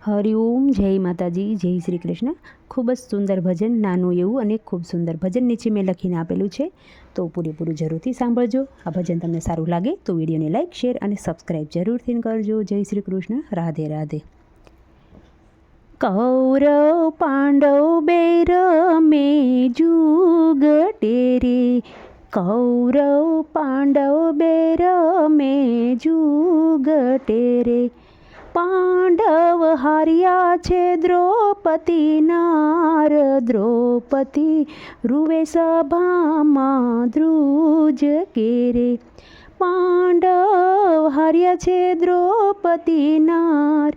હરિઓમ, જય માતાજી, જય શ્રી કૃષ્ણ। ખૂબ જ સુંદર ભજન, નાનું એવું અને ખૂબ સુંદર ભજન નીચે મેં લખીને આપેલું છે, તો પૂરેપૂરું જરૂરથી સાંભળજો। આ ભજન તમને સારું લાગે તો વિડીયોને લાઇક, શેર અને સબસ્ક્રાઈબ જરૂરથી કરજો। જય શ્રી કૃષ્ણ, રાધે રાધે। કૌરવ પાંડવ બે રમે જુગટે રે, કૌરવ પાંડવ બે રમે જુગટે રે। પાંડવ હાર્યા છે દ્રૌપદી નાર, દ્રૌપદી રૂવે સભામાં ધ્રુજ કેરે। પાંડવ હાર્યા છે દ્રૌપદી નાર,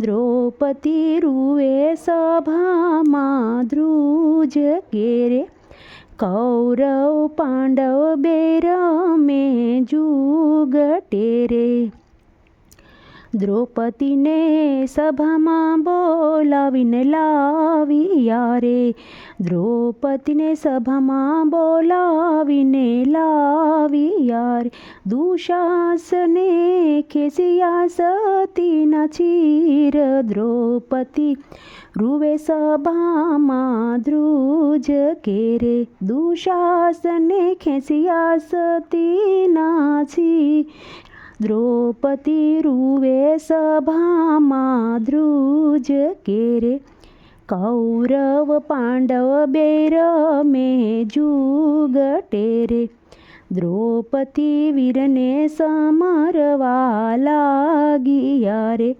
દ્રૌપદી રૂવે સભામાં ધ્રુજ કેરે। કૌરવ પાંડવ બે રમે જુગટે રે। દ્રૌપદીને સભામાં બોલાવીને લાવ્યા રે, દ્રૌપદીને સભામાં બોલાવીને લાવ્યા રે। દુશાસને ખેંચ્યા સતીના ચીર, દ્રૌપદી રૂવે સભામાં ધ્રુજ કેરે। દુશાસને ખેંચ્યા સતીના ચીર, દ્રૌપદી રૂવે સભામાં ધ્રુજ કેરે। કૌરવ પાંડવ બે રમે જુગટે રે, દ્રૌપદી વીરને સમરવા લાગ્યા રે,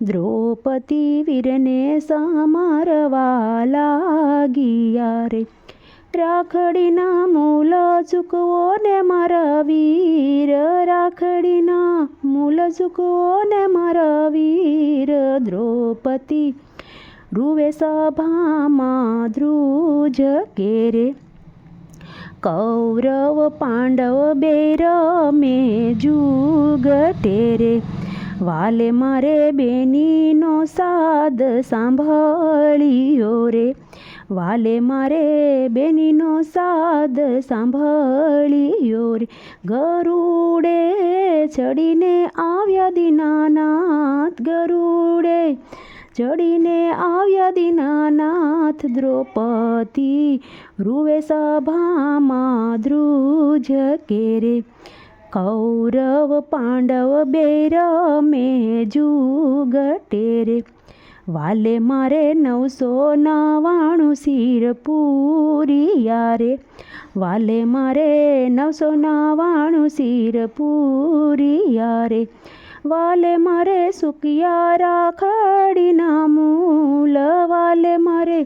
દ્રૌપદી વીરને સમરવા લાગ્યા રે। રાખડીના મૂલ ચૂકવો ને મારા વીર, રાખડીના મૂલ ચૂકવો ને મારા વીર, દ્રૌપદી રૂવે સભામાં ધ્રુજ કેરે। કૌરવ પાંડવ બે રમે જુગટે રે, વાલે મારે બેનીનો સાદ સાંભળ્યો રે, વાલે મારે બેનીનો સાદ સાંભળ્યો રે। ગરુડે ચડીને આવ્યા દીનાનાથ, ગરુડે ચડીને આવ્યા દીનાનાથ, દ્રૌપદી રૂવે સભામાં ધ્રુજ કેરે। કૌરવ પાંડવ બે રમે જુગટે રે, વાલે મારે 999 શિર પૂરિયા રે, વાલે મારે 999 શિર પૂરિયા રે। વાલે મારે સુકિયા રાખડીના મૂલ, વાલે મારે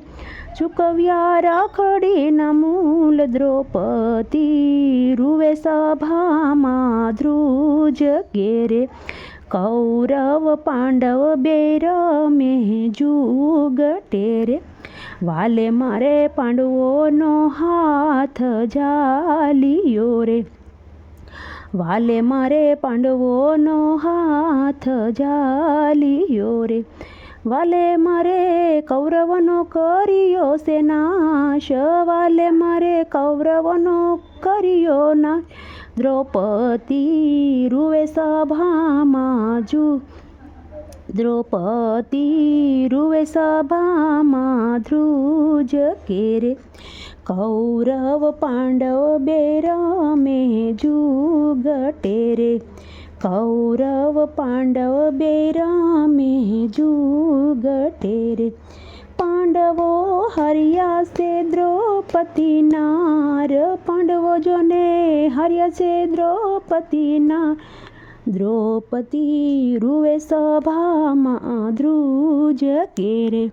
ચૂકવ્યા રાખડીના મૂલ, દ્રૌપદી રૂવે સભામાં ધ્રુજ કેરે। કૌરવ પાંડવ બે રમે જુગટે રે, વાલે મારે પાંડવોનો હાથ ઝાલ્યો રે, વાલે મારે પાંડવોનો હાથ ઝાલ્યો રે। વાલે મારે કૌરવનો કર્યો છે નાશ, વાલે મારે કૌરવનો કર્યો નાશ, દ્રૌપદી રૂવે સભામાં દ્રૌપદી રૂવે સભામાં ધ્રુજ કેરે। કૌરવ પાંડવ બે રમે જુગટે રે, કૌરવ પાંડવ બે રમે જુગટે રે। પાંડવો હાર્યા છે દ્રૌપદી નાર, પાંડવો જોને હાર્યા છે દ્રૌપદી નાર, દ્રૌપદી રૂવે સભામાં ધ્રુજ કેરે।